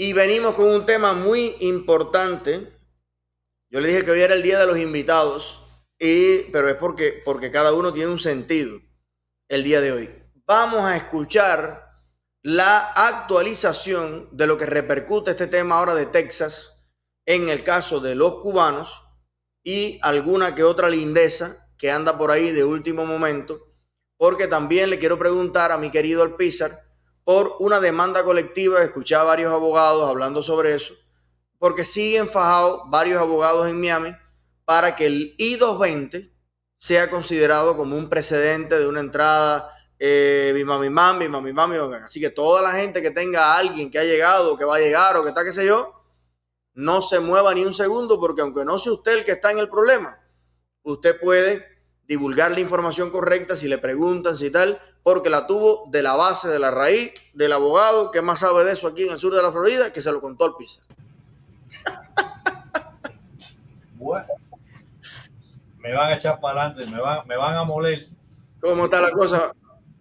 Y venimos con un tema muy importante. Yo le dije que hoy era el día de los invitados, pero es porque cada uno tiene un sentido el día de hoy. Vamos a escuchar la actualización de lo que repercute este tema ahora de Texas en el caso de los cubanos y alguna que otra lindeza que anda por ahí de último momento, porque también le quiero preguntar a mi querido Alpizar por una demanda colectiva. Escuché a varios abogados hablando sobre eso, porque siguen fajados varios abogados en Miami para que el I-220 sea considerado como un precedente de una entrada bimamimam, bimamimam, bimamimam. Así que toda la gente que tenga a alguien que ha llegado, que va a llegar o que está qué sé yo, no se mueva ni un segundo, porque aunque no sea usted el que está en el problema, usted puede divulgar la información correcta si le preguntan, si tal, porque la tuvo de la base, de la raíz, del abogado que más sabe de eso aquí en el sur de la Florida, que se lo contó al Pizarro. Bueno, me van a echar para adelante, me van a moler. ¿Cómo está la cosa,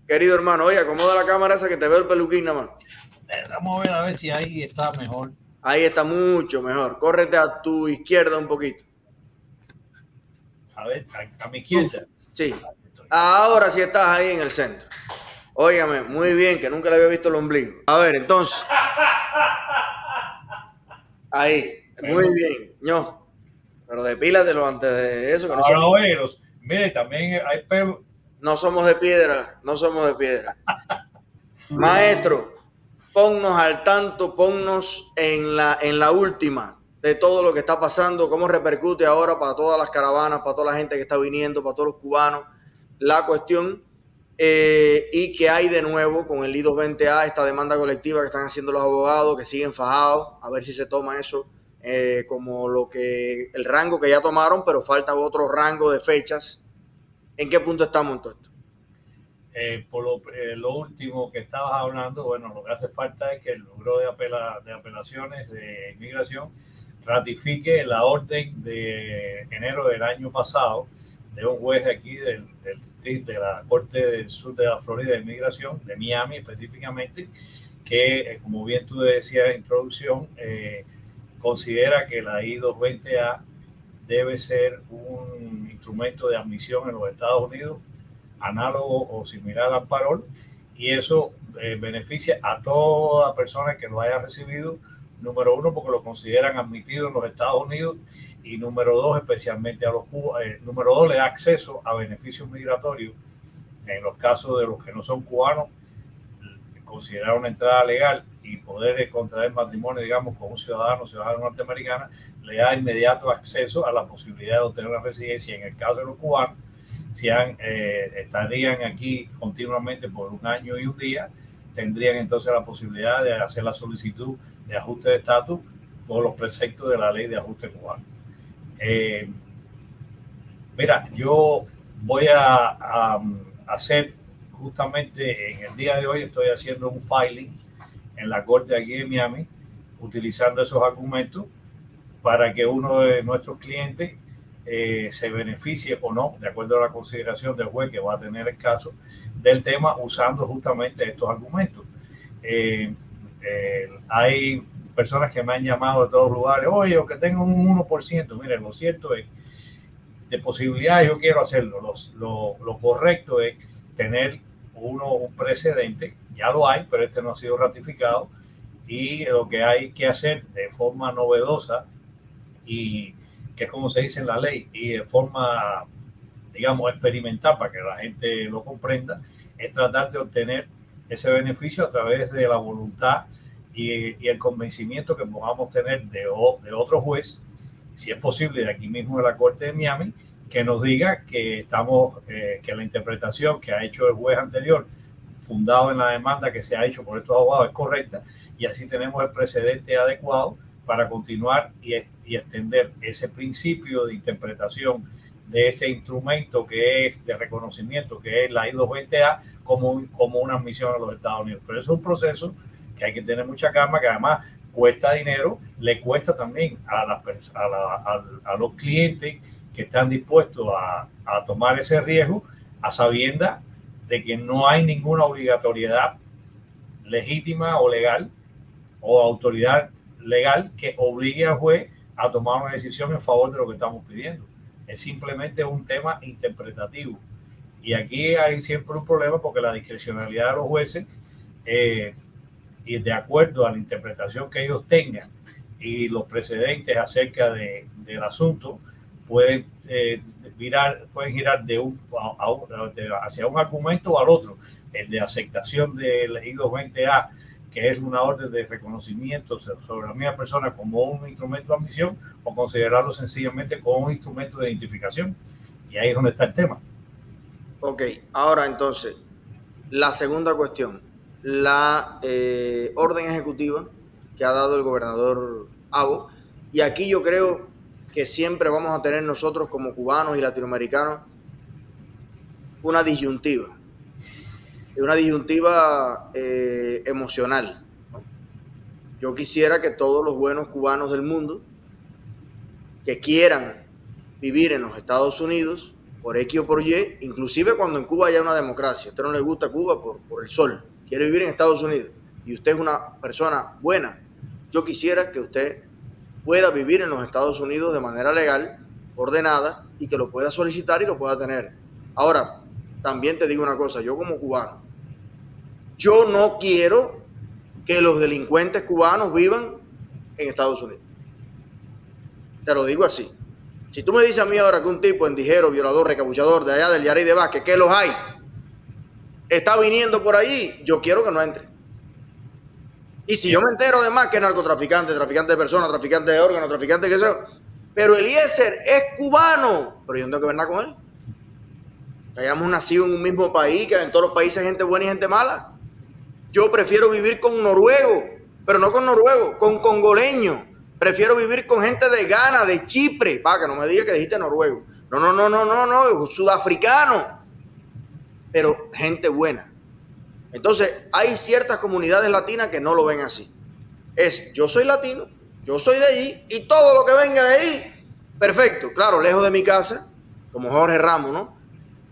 querido hermano? Oye, acomoda la cámara esa que te veo el peluquín nada más. Vamos a ver si ahí está mejor. Ahí está mucho mejor. Córrete a tu izquierda un poquito. A ver, a mi izquierda. Sí. Ahora sí estás ahí en el centro. Óigame, muy bien, que nunca le había visto el ombligo. A ver, entonces. Ahí, muy bien. No, pero depílatelo antes de eso, que no Ahora somos, oye, mire, también hay pelo. no somos de piedra, no somos de piedra. Maestro, ponnos al tanto, ponnos en la última de todo lo que está pasando, cómo repercute ahora para todas las caravanas, para toda la gente que está viniendo, para todos los cubanos, la cuestión y qué hay de nuevo con el I-220A, esta demanda colectiva que están haciendo los abogados, que siguen fajados, a ver si se toma eso como lo que el rango que ya tomaron, pero falta otro rango de fechas. ¿En qué punto estamos en todo esto? Lo último que estabas hablando, bueno, lo que hace falta es que el Buró de Apelaciones de Inmigración ratifique la orden de enero del año pasado de un juez aquí de la Corte del Sur de la Florida de Inmigración, de Miami específicamente, que, como bien tú decías en introducción, considera que la I-220A debe ser un instrumento de admisión en los Estados Unidos análogo o similar al parol, y eso beneficia a toda persona que lo haya recibido, número uno, porque lo consideran admitido en los Estados Unidos, y número dos, especialmente a los cubanos, número dos, le da acceso a beneficios migratorios en los casos de los que no son cubanos, considerar una entrada legal y poder contraer matrimonio, digamos, con un ciudadano norteamericana, le da inmediato acceso a la posibilidad de obtener una residencia. En el caso de los cubanos, si estarían aquí continuamente por un año y un día, tendrían entonces la posibilidad de hacer la solicitud de ajuste de estatus por los preceptos de la ley de ajuste cubano. Mira, yo voy a hacer justamente en el día de hoy, estoy haciendo un filing en la corte aquí en Miami, utilizando esos argumentos para que uno de nuestros clientes se beneficie o no, de acuerdo a la consideración del juez que va a tener el caso del tema, usando justamente estos argumentos. Hay personas que me han llamado de todos lugares, oye, que tengo un 1%, miren, lo cierto es, de posibilidades yo quiero hacerlo, lo correcto es tener un precedente, ya lo hay, pero este no ha sido ratificado, y lo que hay que hacer de forma novedosa y que es como se dice en la ley, y de forma, digamos, experimental para que la gente lo comprenda, es tratar de obtener ese beneficio a través de la voluntad y el convencimiento que podamos tener de otro juez, si es posible, de aquí mismo de la Corte de Miami, que nos diga que que la interpretación que ha hecho el juez anterior, fundado en la demanda que se ha hecho por estos abogados, es correcta, y así tenemos el precedente adecuado para continuar y extender ese principio de interpretación de ese instrumento que es de reconocimiento, que es la I-220A, como una admisión a los Estados Unidos. Pero eso es un proceso que hay que tener mucha calma, que además cuesta dinero, le cuesta también a los clientes que están dispuestos a tomar ese riesgo, a sabiendas de que no hay ninguna obligatoriedad legítima o legal o autoridad legal que obligue al juez a tomar una decisión en favor de lo que estamos pidiendo. Es simplemente un tema interpretativo. Y aquí hay siempre un problema porque la discrecionalidad de los jueces, y de acuerdo a la interpretación que ellos tengan y los precedentes acerca del asunto, pueden girar hacia un argumento o al otro. El de aceptación del I-220A, que es una orden de reconocimiento sobre la misma persona como un instrumento de admisión, o considerarlo sencillamente como un instrumento de identificación. Y ahí es donde está el tema. Ok, ahora entonces, la segunda cuestión, la orden ejecutiva que ha dado el gobernador Abbott, y aquí yo creo que siempre vamos a tener nosotros como cubanos y latinoamericanos una disyuntiva emocional, ¿no? Yo quisiera que todos los buenos cubanos del mundo que quieran vivir en los Estados Unidos, por X o por Y, inclusive cuando en Cuba haya una democracia, a usted no le gusta Cuba por el sol, quiere vivir en Estados Unidos y usted es una persona buena, yo quisiera que usted pueda vivir en los Estados Unidos de manera legal, ordenada, y que lo pueda solicitar y lo pueda tener. Ahora, también te digo una cosa, yo como cubano, yo no quiero que los delincuentes cubanos vivan en Estados Unidos. Te lo digo así. Si tú me dices a mí ahora que un tipo endijero, violador, recabuchador de allá del Yarí de Vázquez, que los hay, está viniendo por allí, yo quiero que no entre. Y si yo me entero además que es narcotraficante, traficante de personas, traficante de órganos, traficante de qué sea, pero Eliezer es cubano, pero yo no tengo que ver nada con él. Que hayamos nacido en un mismo país, que en todos los países hay gente buena y gente mala. Yo prefiero vivir con noruego, pero no con noruego, con congoleño. Prefiero vivir con gente de Ghana, de Chipre, para que no me diga que dijiste noruego. No, sudafricano, pero gente buena. Entonces, hay ciertas comunidades latinas que no lo ven así. Yo soy latino, yo soy de allí, y todo lo que venga de ahí, perfecto. Claro, lejos de mi casa, como Jorge Ramos, ¿no?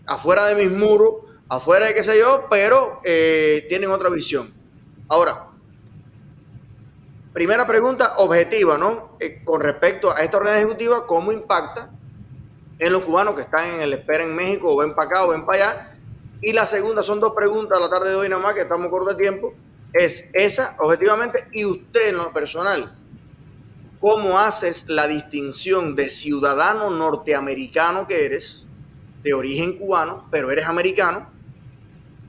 Afuera de mis muros, afuera de qué sé yo, pero tienen otra visión. Ahora, primera pregunta objetiva, ¿no? Con respecto a esta orden ejecutiva, ¿cómo impacta en los cubanos que están en el espera en México, o ven para acá o ven para allá? Y la segunda, son dos preguntas a la tarde de hoy nada más, que estamos corto de tiempo, es esa, objetivamente, y usted en lo personal, ¿cómo haces la distinción de ciudadano norteamericano que eres, de origen cubano, pero eres americano?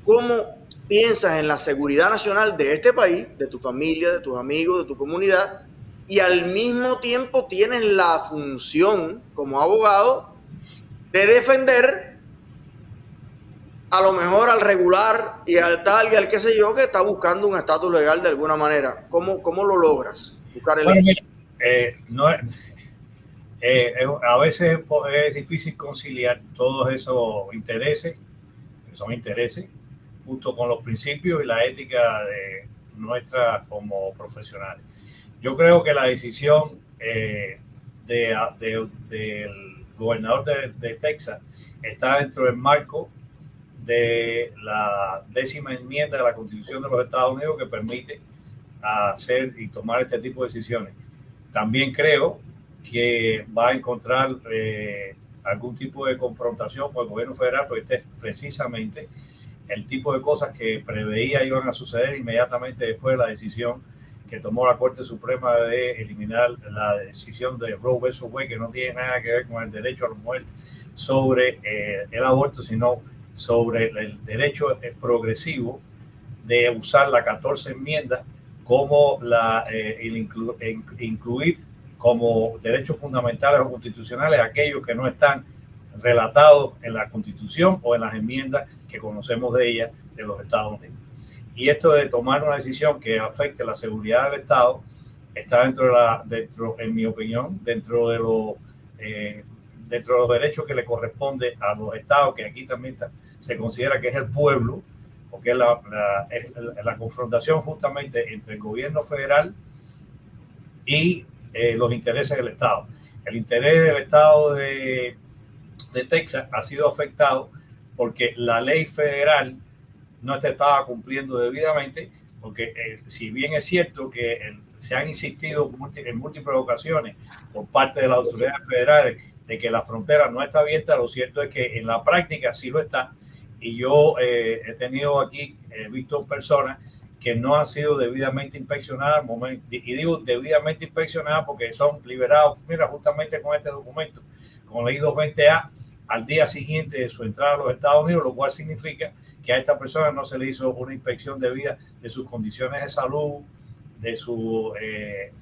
¿Cómo piensas en la seguridad nacional de este país, de tu familia, de tus amigos, de tu comunidad, y al mismo tiempo tienes la función como abogado de defender a lo mejor al regular y al tal y al qué sé yo que está buscando un estatus legal de alguna manera? ¿Cómo lo logras? Buscar el... Bueno, mira, a veces es difícil conciliar todos esos intereses, que son intereses, junto con los principios y la ética de nuestra como profesionales. Yo creo que la decisión del gobernador de Texas está dentro del marco de la 10ª enmienda de la Constitución de los Estados Unidos, que permite hacer y tomar este tipo de decisiones. También creo que va a encontrar algún tipo de confrontación con el gobierno federal, porque este es precisamente el tipo de cosas que preveía iban a suceder inmediatamente después de la decisión que tomó la Corte Suprema de eliminar la decisión de Roe vs. Wade, que no tiene nada que ver con el derecho a la mujer sobre el aborto, sino sobre el derecho progresivo de usar la 14 enmienda como incluir como derechos fundamentales o constitucionales aquellos que no están relatados en la Constitución o en las enmiendas que conocemos de ella de los Estados Unidos. Y esto de tomar una decisión que afecte la seguridad del Estado está en mi opinión, dentro de los derechos que le corresponde a los estados, que aquí también se considera que es el pueblo, porque es la confrontación justamente entre el gobierno federal y los intereses del Estado. El interés del Estado de Texas ha sido afectado porque la ley federal no se estaba cumpliendo debidamente, porque si bien es cierto que se han insistido en múltiples ocasiones por parte de las autoridades federales de que la frontera no está abierta, lo cierto es que en la práctica sí lo está. Y yo he tenido aquí, he visto personas que no han sido debidamente inspeccionadas, y digo debidamente inspeccionadas porque son liberados, mira, justamente con este documento, con la I-220A, al día siguiente de su entrada a los Estados Unidos, lo cual significa que a esta persona no se le hizo una inspección debida de sus condiciones de salud, de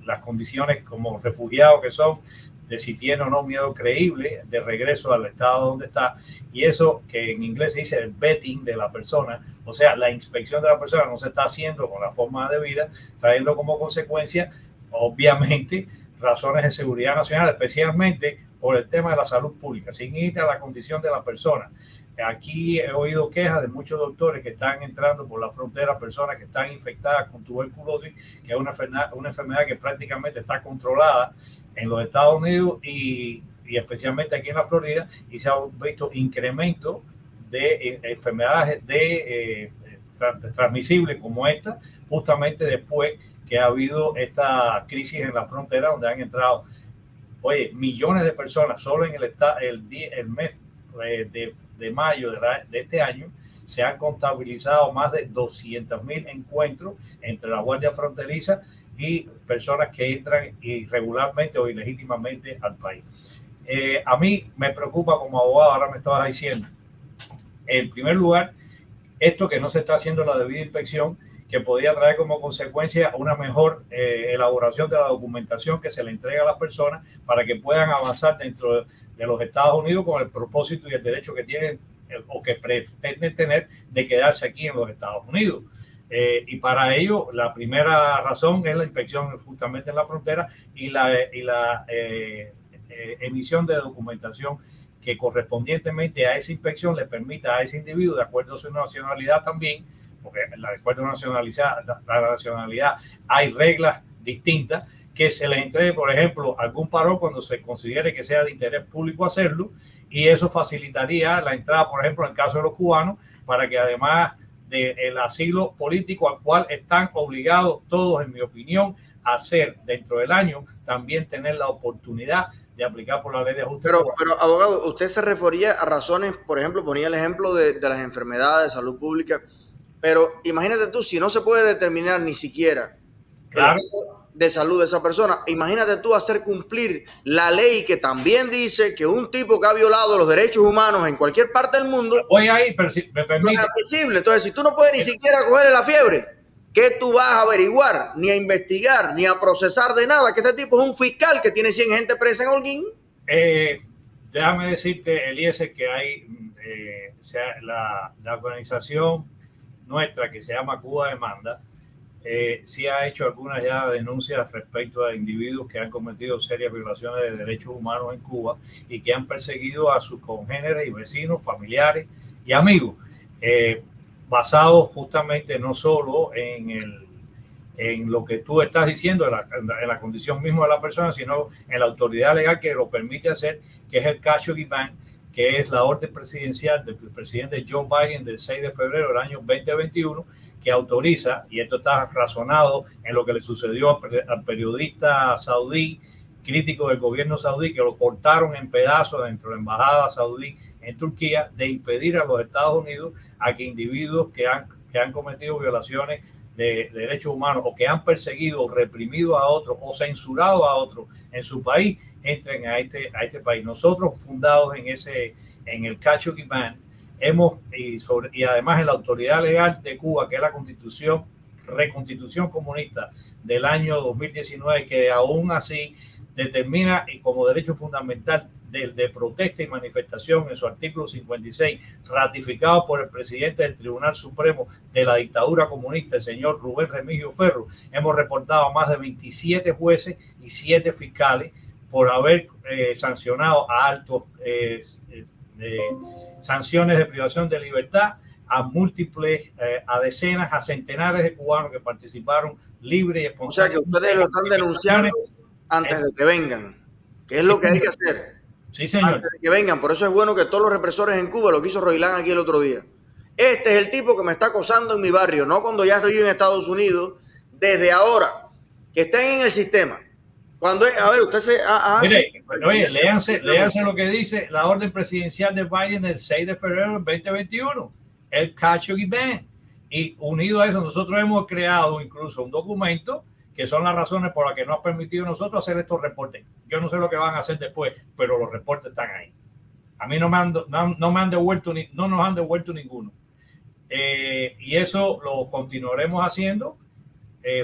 las condiciones como refugiados que son, de si tiene o no miedo creíble de regreso al estado donde está, y eso que en inglés se dice el vetting de la persona, o sea, la inspección de la persona no se está haciendo con la forma debida, trayendo como consecuencia, obviamente, razones de seguridad nacional, especialmente por el tema de la salud pública, sin ir a la condición de la persona. Aquí he oído quejas de muchos doctores que están entrando por la frontera, personas que están infectadas con tuberculosis, que es una enfermedad que prácticamente está controlada en los Estados Unidos y especialmente aquí en la Florida, y se ha visto incremento de enfermedades transmisibles como esta, justamente después que ha habido esta crisis en la frontera donde han entrado, oye, millones de personas solo en el mes de mayo de este año. Se han contabilizado más de 200,000 encuentros entre la Guardia Fronteriza y personas que entran irregularmente o ilegítimamente al país. A mí me preocupa como abogado, ahora me estabas diciendo, en primer lugar, esto que no se está haciendo la debida inspección, que podría traer como consecuencia una mejor elaboración de la documentación que se le entrega a las personas para que puedan avanzar dentro de los Estados Unidos con el propósito y el derecho que tienen o que pretenden tener de quedarse aquí en los Estados Unidos. Y para ello, la primera razón es la inspección justamente en la frontera y la emisión de documentación que correspondientemente a esa inspección le permita a ese individuo, de acuerdo a su nacionalidad también, porque de acuerdo a la nacionalidad hay reglas distintas, que se les entregue, por ejemplo, algún parol cuando se considere que sea de interés público hacerlo, y eso facilitaría la entrada, por ejemplo, en el caso de los cubanos, para que además del asilo político al cual están obligados todos, en mi opinión, a hacer dentro del año, también tener la oportunidad de aplicar por la ley de ajuste. Pero abogado, usted se refería a razones, por ejemplo, ponía el ejemplo de las enfermedades, de salud pública, pero imagínate tú, si no se puede determinar ni siquiera claro, el estado de salud de esa persona, imagínate tú hacer cumplir la ley que también dice que un tipo que ha violado los derechos humanos en cualquier parte del mundo voy ahí, pero si me permite, no es admisible. Entonces, si tú no puedes ni siquiera cogerle la fiebre, ¿qué tú vas a averiguar, ni a investigar, ni a procesar de nada? Que este tipo es un fiscal que tiene 100 gente presa en Holguín. Déjame decirte, Eliezer, que hay la organización nuestra que se llama Cuba Demanda, sí ha hecho algunas ya denuncias respecto a individuos que han cometido serias violaciones de derechos humanos en Cuba y que han perseguido a sus congéneres y vecinos, familiares y amigos, basados justamente no solo en lo que tú estás diciendo, en la condición misma de la persona, sino en la autoridad legal que lo permite hacer, que es el Khashoggi Ban, que es la orden presidencial del presidente Joe Biden del 6 de febrero del año 2021, que autoriza, y esto está razonado en lo que le sucedió al periodista saudí, crítico del gobierno saudí, que lo cortaron en pedazos dentro de la embajada saudí en Turquía, de impedir a los Estados Unidos a que individuos que han cometido violaciones de derechos humanos o que han perseguido o reprimido a otros o censurado a otros en su país, entren a este país. Nosotros, fundados en el Khashoggi Ban, y además en la autoridad legal de Cuba, que es la reconstitución comunista del año 2019, que aún así determina como derecho fundamental de protesta y manifestación en su artículo 56, ratificado por el presidente del Tribunal Supremo de la dictadura comunista, el señor Rubén Remigio Ferro. Hemos reportado a más de 27 jueces y 7 fiscales por haber sancionado a altos sanciones de privación de libertad a múltiples, a decenas, a centenares de cubanos que participaron libre y espontáneamente. O sea que ustedes lo están denunciando antes de que vengan, que es lo que hay que hacer. Sí, señor. Antes de que vengan. Por eso es bueno que todos los represores en Cuba, lo que hizo Roilán aquí el otro día, Este es el tipo que me está acosando en mi barrio, no cuando ya estoy en Estados Unidos, desde ahora, que estén en el sistema. Cuando, a ver, usted se... Mire, sí, oye, léanse lo que dice la orden presidencial de Biden del 6 de febrero del 2021, el catch and ban. Y unido a eso, nosotros hemos creado incluso un documento que son las razones por las que nos ha permitido nosotros hacer estos reportes. Yo no sé lo que van a hacer después, pero los reportes están ahí. A mí no me han devuelto, no nos han devuelto ninguno. Y eso lo continuaremos haciendo,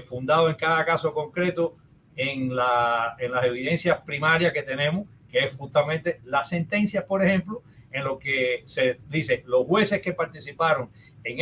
fundado en cada caso concreto en las evidencias primarias que tenemos, que es justamente las sentencias, por ejemplo, en lo que se dice, los jueces que participaron en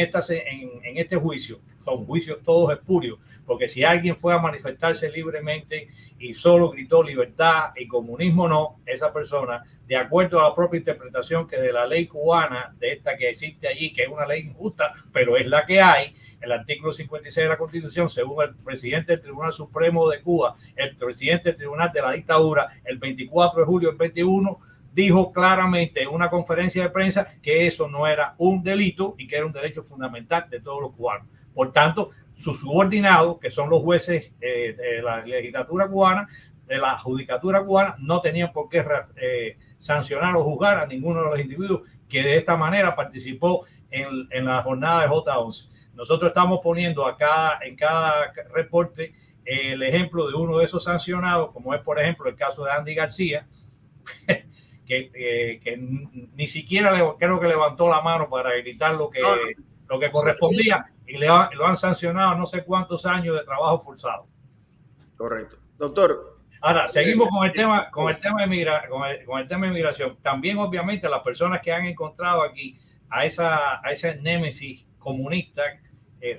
este juicio, son juicios todos espurios, porque si alguien fue a manifestarse libremente y solo gritó libertad y comunismo no, esa persona, de acuerdo a la propia interpretación que de la ley cubana, de esta que existe allí, que es una ley injusta, pero es la que hay, el artículo 56 de la Constitución, según el presidente del Tribunal Supremo de Cuba, el presidente del Tribunal de la Dictadura, el 24 de julio del 21, dijo claramente en una conferencia de prensa que eso no era un delito y que era un derecho fundamental de todos los cubanos. Por tanto, sus subordinados, que son los jueces de la legislatura cubana, de la judicatura cubana, no tenían por qué sancionar o juzgar a ninguno de los individuos que de esta manera participó en la jornada de J11. Nosotros estamos poniendo acá en cada reporte el ejemplo de uno de esos sancionados, como es, por ejemplo, el caso de Andy García, que ni siquiera creo que levantó la mano para gritar lo que correspondía, y lo han sancionado no sé cuántos años de trabajo forzado. Correcto. Doctor. Ahora, seguimos con el tema de migración. También, obviamente, las personas que han encontrado aquí a esa némesis comunista,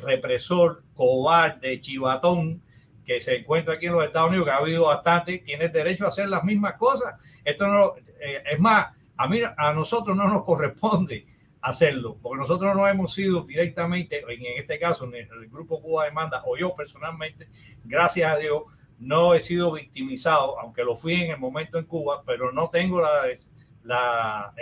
represor, cobarde, chivatón, que se encuentra aquí en los Estados Unidos, que ha habido bastante, tiene derecho a hacer las mismas cosas. Esto no, es más, a nosotros no nos corresponde hacerlo, porque nosotros no hemos sido directamente, en este caso, en el Grupo Cuba Demanda, o yo personalmente, gracias a Dios, no he sido victimizado, aunque lo fui en el momento en Cuba, pero no tengo la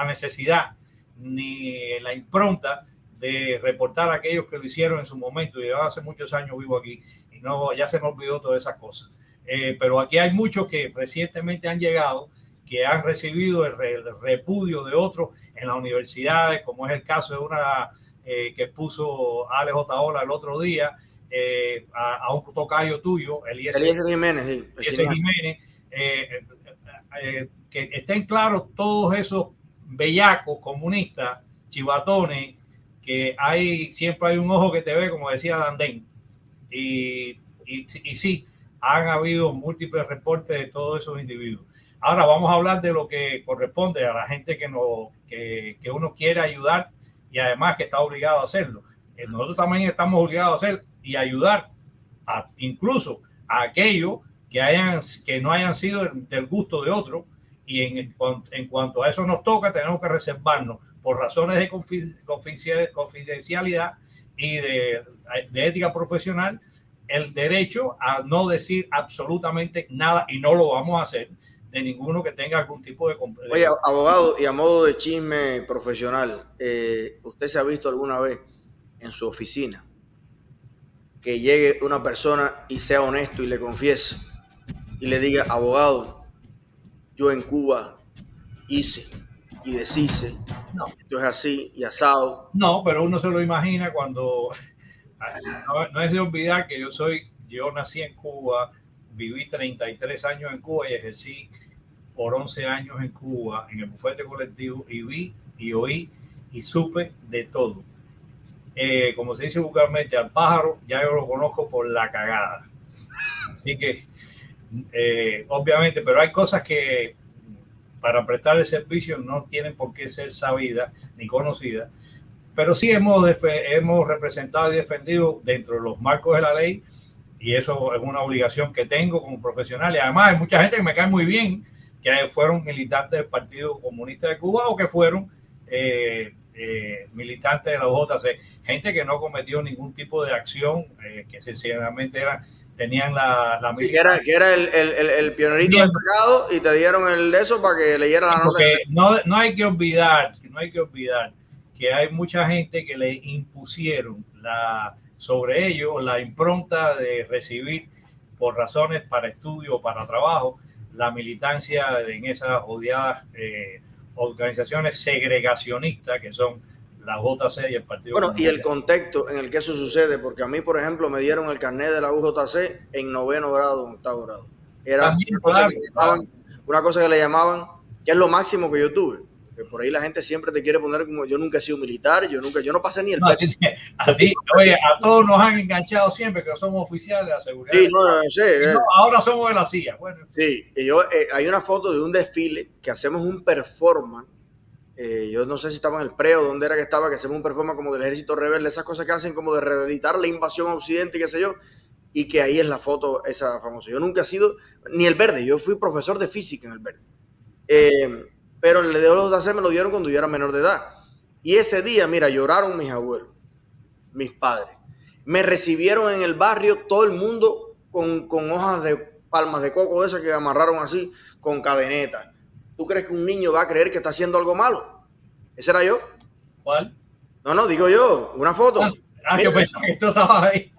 necesidad ni la impronta de reportar a aquellos que lo hicieron en su momento. Yo hace muchos años vivo aquí y no, ya se me olvidó todas esas cosas. Pero aquí hay muchos que recientemente han llegado, que han recibido el repudio de otros en las universidades, como es el caso de una que puso Alex Otaola el otro día, a un tocayo tuyo, Eliezer Jiménez, que estén claros todos esos bellacos comunistas, chivatones, que siempre hay un ojo que te ve, como decía Dandén. Y sí, han habido múltiples reportes de todos esos individuos. Ahora vamos a hablar de lo que corresponde a la gente que uno quiere ayudar y además que está obligado a hacerlo. Nosotros también estamos obligados a hacer y ayudar incluso a aquellos que no hayan sido del gusto de otros, y en cuanto a eso nos toca, tenemos que reservarnos por razones de confidencialidad y de ética profesional el derecho a no decir absolutamente nada, y no lo vamos a hacer de ninguno que tenga algún tipo de... Oye, abogado, y a modo de chisme profesional, ¿usted se ha visto alguna vez en su oficina que llegue una persona y sea honesto y le confiese y le diga, abogado, yo en Cuba hice y deshice, no, esto es así y asado? No, pero uno se lo imagina cuando... No es de olvidar que yo nací en Cuba, viví 33 años en Cuba y ejercí por 11 años en Cuba, en el bufete colectivo, y vi y oí y supe de todo. Como se dice vulgarmente, al pájaro ya yo lo conozco por la cagada. Así que, obviamente, pero hay cosas que para prestar el servicio no tienen por qué ser sabidas ni conocidas, pero sí hemos representado y defendido dentro de los marcos de la ley, y eso es una obligación que tengo como profesional. Y además hay mucha gente que me cae muy bien, que fueron militantes del Partido Comunista de Cuba o que fueron militantes de la UJC, gente que no cometió ningún tipo de acción, que sencillamente tenían la militancia. Sí, que era el pionerito destacado, y te dieron el eso para que leyera la nota. Porque no hay que olvidar que hay mucha gente que le impusieron sobre ellos la impronta de recibir por razones para estudio o para trabajo la militancia en esas odiadas organizaciones segregacionistas que son la UJC y el Partido Bueno, y Comunista. el contexto en el que eso sucede, porque a mí, por ejemplo, me dieron el carnet de la UJC en 9º grado, en 8º grado. Era También, una cosa claro, que le llamaban, una cosa que le llamaban, que es lo máximo que yo tuve. Que por ahí la gente siempre te quiere poner como yo nunca he sido militar, yo no pasé ni el no, oye, a todos nos han enganchado siempre que somos oficiales de la seguridad. Sí, no sé. No, ahora somos de la CIA. Bueno, sí, y yo, hay una foto de un desfile que hacemos un performance. Yo no sé si estaba en el pre o dónde era que estaba, que hacemos un performance como del ejército rebelde, esas cosas que hacen como de reeditar la invasión a Occidente y qué sé yo, y que ahí es la foto esa famosa. Yo nunca he sido ni el verde, yo fui profesor de física en el verde. Pero el de los AC me lo dieron cuando yo era menor de edad. Y ese día, mira, lloraron mis abuelos, mis padres. Me recibieron en el barrio todo el mundo con hojas de palmas de coco de esas que amarraron así, con cadenetas. ¿Tú crees que un niño va a creer que está haciendo algo malo? ¿Ese era yo? ¿cuál? No, digo yo, una foto. Yo pensaba que tú estabas ahí.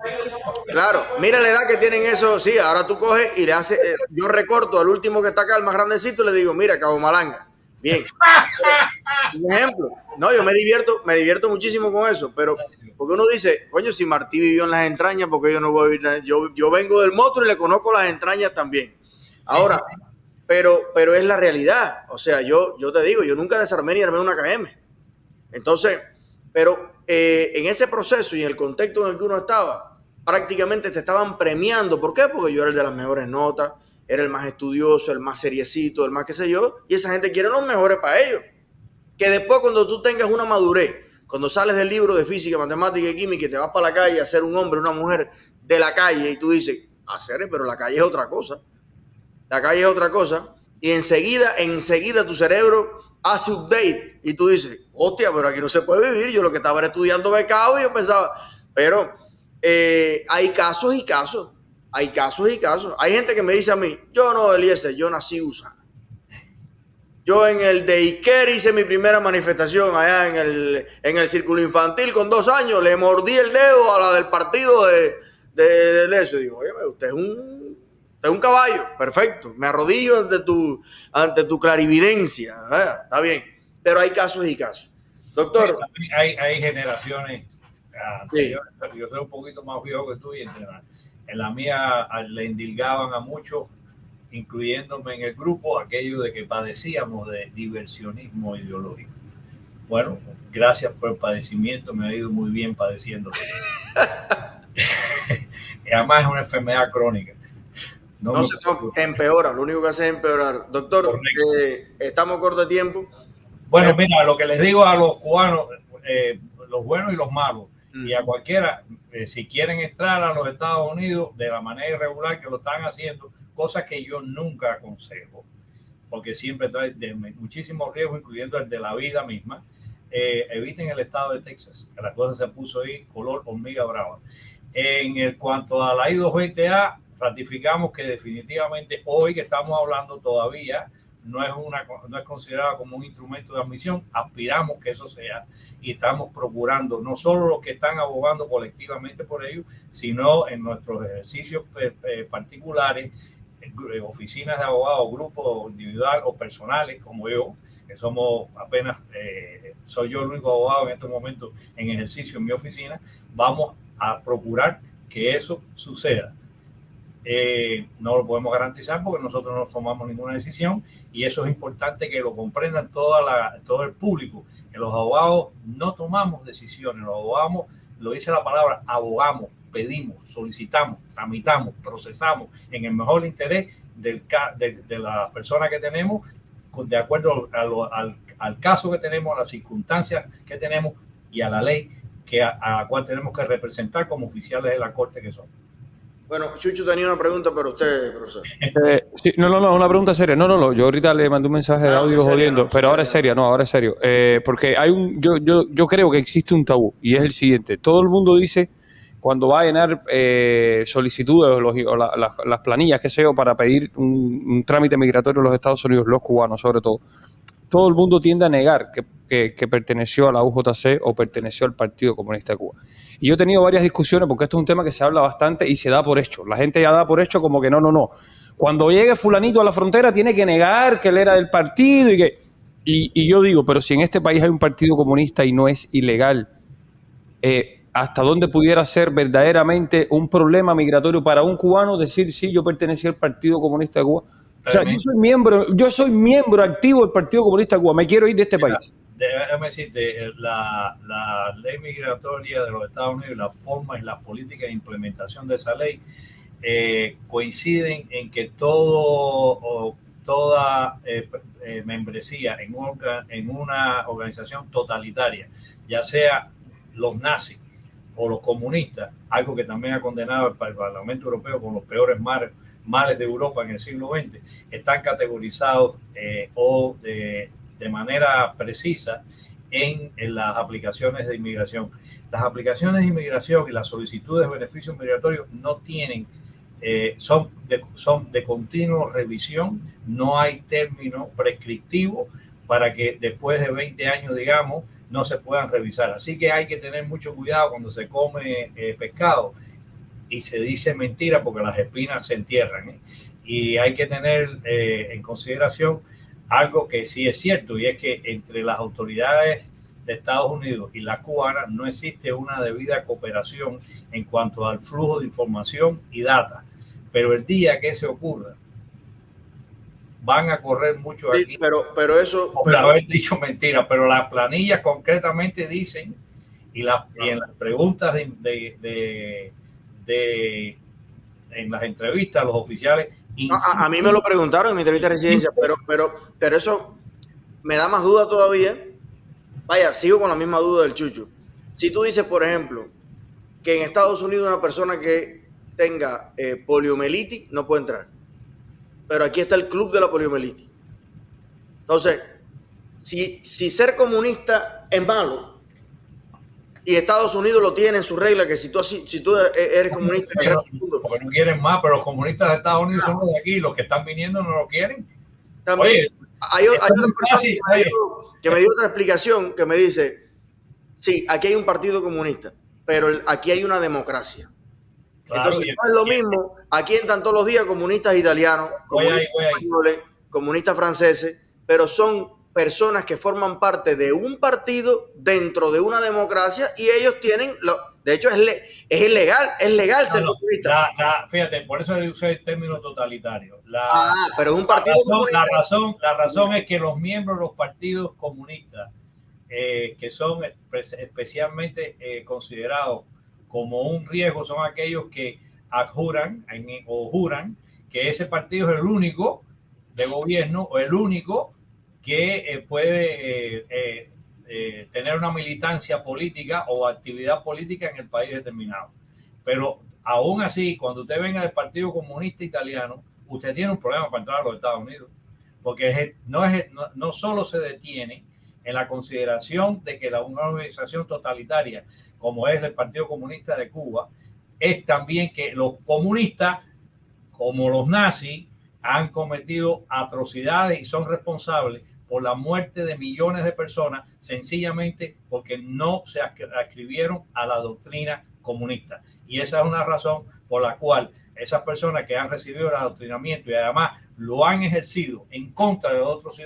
Claro, mira la edad que tienen eso. Sí, ahora tú coges y le haces. Yo recorto al último que está acá, el más grandecito, y le digo, mira, Cabo Malanga. Bien. Un ejemplo. No, yo me divierto muchísimo con eso, pero porque uno dice, coño, si Martí vivió en las entrañas, porque yo no voy a vivir. Yo vengo del monstruo y le conozco las entrañas también. Ahora, sí. Pero es la realidad. O sea, yo te digo, yo nunca desarmé ni armé una KM. Entonces, pero en ese proceso y en el contexto en el que uno estaba, prácticamente te estaban premiando. ¿Por qué? Porque yo era el de las mejores notas, era el más estudioso, el más seriecito, el más qué sé yo, y esa gente quiere los mejores para ellos. Que después cuando tú tengas una madurez, cuando sales del libro de física, matemática y química y te vas para la calle a ser un hombre, una mujer de la calle, y tú dices, pero la calle es otra cosa. La calle es otra cosa, y enseguida tu cerebro hace update, y tú dices, hostia, pero aquí no se puede vivir. Yo lo que estaba era estudiando becado y yo pensaba, pero hay casos y casos. Hay casos y casos. Hay gente que me dice a mí, yo no, Eliezer, yo nací usando. Yo en el daycare hice mi primera manifestación allá en el círculo infantil con 2 años, le mordí el dedo a la del partido de eso. Y digo, oye, usted es un caballo, perfecto. Me arrodillo ante tu clarividencia. Está bien. Pero hay casos y casos. Doctor. Hay generaciones anteriores. Sí. Yo soy un poquito más viejo que tú y en la mía le indilgaban a muchos, incluyéndome en el grupo, aquello de que padecíamos de diversionismo ideológico. Bueno, gracias por el padecimiento, me ha ido muy bien padeciendo. Además es una enfermedad crónica. No empeora, lo único que hace es empeorar. Doctor, estamos cortos de tiempo. Bueno, mira, lo que les digo a los cubanos, los buenos y los malos, y a cualquiera, si quieren entrar a los Estados Unidos de la manera irregular que lo están haciendo, cosas que yo nunca aconsejo, porque siempre trae muchísimos riesgos, incluyendo el de la vida misma. Eviten el estado de Texas, que la cosa se puso ahí color hormiga brava. En cuanto a la I-220A, ratificamos que definitivamente hoy que estamos hablando todavía no es considerada como un instrumento de admisión. Aspiramos que eso sea y estamos procurando no solo los que están abogando colectivamente por ello, sino en nuestros ejercicios particulares, oficinas de abogados, grupos individual o personales como yo, que somos apenas, soy yo el único abogado en estos momentos en ejercicio en mi oficina. Vamos a procurar que eso suceda. No lo podemos garantizar porque nosotros no tomamos ninguna decisión, y eso es importante que lo comprendan todo el público, que los abogados no tomamos decisiones. Los abogados, lo dice la palabra, abogamos, pedimos, solicitamos, tramitamos, procesamos en el mejor interés de la persona que tenemos, de acuerdo al caso que tenemos, a las circunstancias que tenemos y a la ley a la cual tenemos que representar como oficiales de la corte que somos. Bueno, Chucho tenía una pregunta para usted, profesor. Sí, no, una pregunta seria. No, yo ahorita le mandé un mensaje de audio jodiendo, pero ahora es seria, ahora es serio. Porque yo creo que existe un tabú, y es el siguiente. Todo el mundo dice, cuando va a llenar solicitudes o las planillas, qué sé yo, para pedir un trámite migratorio en los Estados Unidos, los cubanos sobre todo, todo el mundo tiende a negar que perteneció a la UJC o perteneció al Partido Comunista de Cuba. Y yo he tenido varias discusiones porque esto es un tema que se habla bastante y se da por hecho. La gente ya da por hecho como que no. Cuando llegue fulanito a la frontera tiene que negar que él era del partido y que... Y yo digo, pero si en este país hay un partido comunista y no es ilegal, ¿hasta dónde pudiera ser verdaderamente un problema migratorio para un cubano decir, sí, yo pertenecí al Partido Comunista de Cuba? O sea, yo soy miembro activo del Partido Comunista de Cuba, me quiero ir de este país. Déjame decirte, la ley migratoria de los Estados Unidos, la forma y las políticas de implementación de esa ley coinciden en que toda membresía en una organización totalitaria, ya sea los nazis o los comunistas, algo que también ha condenado el Parlamento Europeo con los peores males de Europa en el siglo XX, están categorizados de manera precisa en las aplicaciones de inmigración. Las aplicaciones de inmigración y las solicitudes de beneficios migratorios no tienen, son de continua revisión, no hay término prescriptivo para que después de 20 años, digamos, no se puedan revisar. Así que hay que tener mucho cuidado cuando se come pescado y se dice mentira porque las espinas se entierran. Y hay que tener en consideración algo que sí es cierto, y es que entre las autoridades de Estados Unidos y las cubanas no existe una debida cooperación en cuanto al flujo de información y data. Pero el día que se ocurra, van a correr mucho sí, aquí. Pero eso... Por haber dicho mentira, pero las planillas concretamente dicen, y en las preguntas en las entrevistas, los oficiales... A mí me lo preguntaron en mi entrevista de residencia, pero eso me da más duda todavía. Vaya, sigo con la misma duda del Chucho. Si tú dices, por ejemplo, que en Estados Unidos una persona que tenga poliomielitis no puede entrar, pero aquí está el club de la poliomielitis. Entonces, si ser comunista es malo y Estados Unidos lo tiene en su regla, que si tú eres comunista, porque no quieren más, pero los comunistas de Estados Unidos son los de aquí, los que están viniendo no lo quieren. También oye, hay otra persona que me dio otra explicación que me dice, sí, aquí hay un partido comunista, pero aquí hay una democracia. Claro, entonces no es lo mismo, aquí entran todos los días comunistas italianos, comunistas españoles, comunistas franceses, pero son personas que forman parte de un partido dentro de una democracia y ellos tienen, de hecho es ilegal ser comunista. Fíjate, por eso usé el término totalitario. Pero es un partido comunista. La razón es que los miembros de los partidos comunistas, que son especialmente considerados como un riesgo, son aquellos que juran que ese partido es el único de gobierno o el único que puede tener una militancia política o actividad política en el país determinado. Pero aún así, cuando usted venga del Partido Comunista Italiano, usted tiene un problema para entrar a los Estados Unidos, porque no solo se detiene en la consideración de que una organización totalitaria como es el Partido Comunista de Cuba, es también que los comunistas, como los nazis, han cometido atrocidades y son responsables por la muerte de millones de personas sencillamente porque no se adscribieron a la doctrina comunista. Y esa es una razón por la cual esas personas que han recibido el adoctrinamiento y además lo han ejercido en contra de otros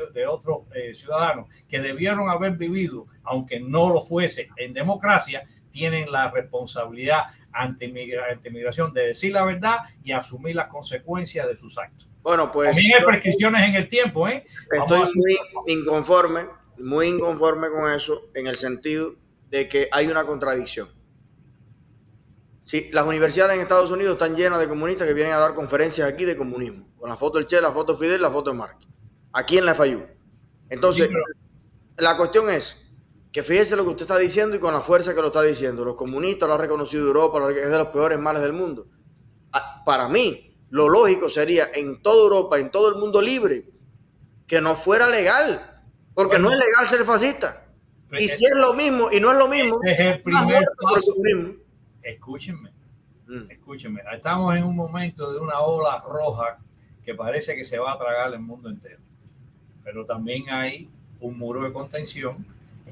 ciudadanos que debieron haber vivido, aunque no lo fuese, en democracia, tienen la responsabilidad ante migración de decir la verdad y asumir las consecuencias de sus actos. Bueno, pues también hay prescripciones en el tiempo, ¿eh? Estoy muy inconforme con eso, en el sentido de que hay una contradicción. Sí, las universidades en Estados Unidos están llenas de comunistas que vienen a dar conferencias aquí de comunismo, con la foto del Che, la foto de Fidel, la foto de Marx, aquí en la FIU. Entonces, sí, la cuestión es que fíjese lo que usted está diciendo y con la fuerza que lo está diciendo. Los comunistas lo ha reconocido Europa, es de los peores males del mundo. Para mí, lo lógico sería en toda Europa, en todo el mundo libre, que no fuera legal, porque bueno, no es legal ser fascista. Y si es lo mismo y no es lo mismo, es el primer paso. Escúchenme, estamos en un momento de una ola roja que parece que se va a tragar el mundo entero, pero también hay un muro de contención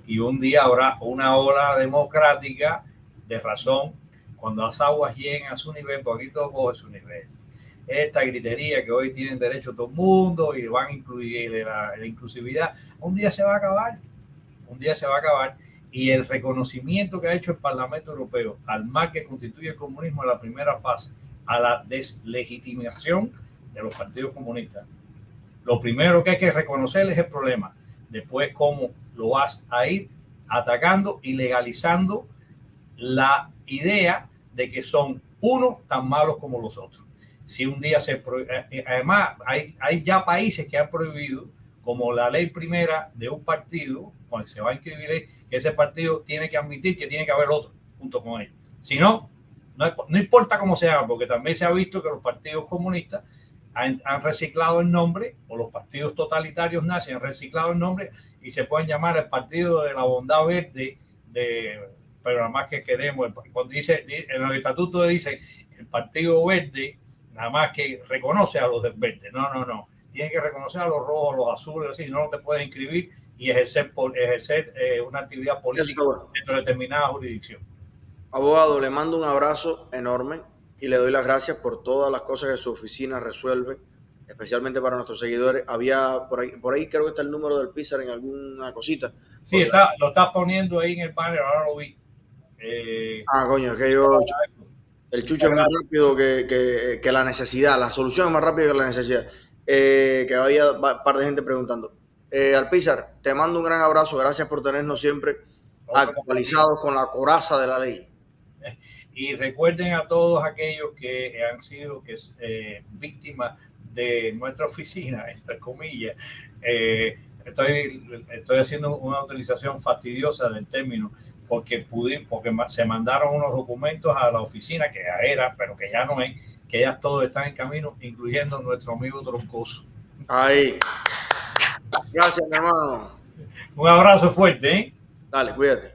y un día habrá una ola democrática de razón cuando las aguas lleguen a su nivel, porque aquí todo coge su nivel. Esta gritería que hoy tienen derecho todo el mundo y van a incluir de la inclusividad, un día se va a acabar, un día se va a acabar. Y el reconocimiento que ha hecho el Parlamento Europeo al mal que constituye el comunismo en la primera fase, a la deslegitimación de los partidos comunistas. Lo primero que hay que reconocer es el problema. Después, cómo lo vas a ir atacando y legalizando la idea de que son unos tan malos como los otros. Si un día además hay ya países que han prohibido, como la ley primera de un partido, cuando se va a inscribir, que ese partido tiene que admitir que tiene que haber otro junto con él. Si no, no importa cómo se haga, porque también se ha visto que los partidos comunistas han reciclado el nombre, o los partidos totalitarios nazis han reciclado el nombre y se pueden llamar el Partido de la Bondad Verde, pero nada más que queremos, cuando dice, en los estatutos dice el Partido Verde, nada más que reconoce a los del verde. No. Tiene que reconocer a los rojos, a los azules, así, no te puedes inscribir y ejercer una actividad política dentro de determinada jurisdicción. Abogado, le mando un abrazo enorme y le doy las gracias por todas las cosas que su oficina resuelve, especialmente para nuestros seguidores. Había por ahí creo que está el número del Pizar en alguna cosita. Sí, lo estás poniendo ahí en el banner, ahora lo vi. Coño, que yo... El chucho es más rápido que la necesidad, la solución es más rápida que la necesidad. Que había un par de gente preguntando. Alpizar, te mando un gran abrazo, gracias por tenernos siempre actualizados con la coraza de la ley. Y recuerden a todos aquellos que han sido víctimas de nuestra oficina, entre comillas, estoy haciendo una utilización fastidiosa del término, porque se mandaron unos documentos a la oficina que ya era, pero que ya no es, que ya todos están en camino, incluyendo nuestro amigo Troncoso. Ahí. Gracias, mi hermano. Un abrazo fuerte, ¿eh? Dale, cuídate.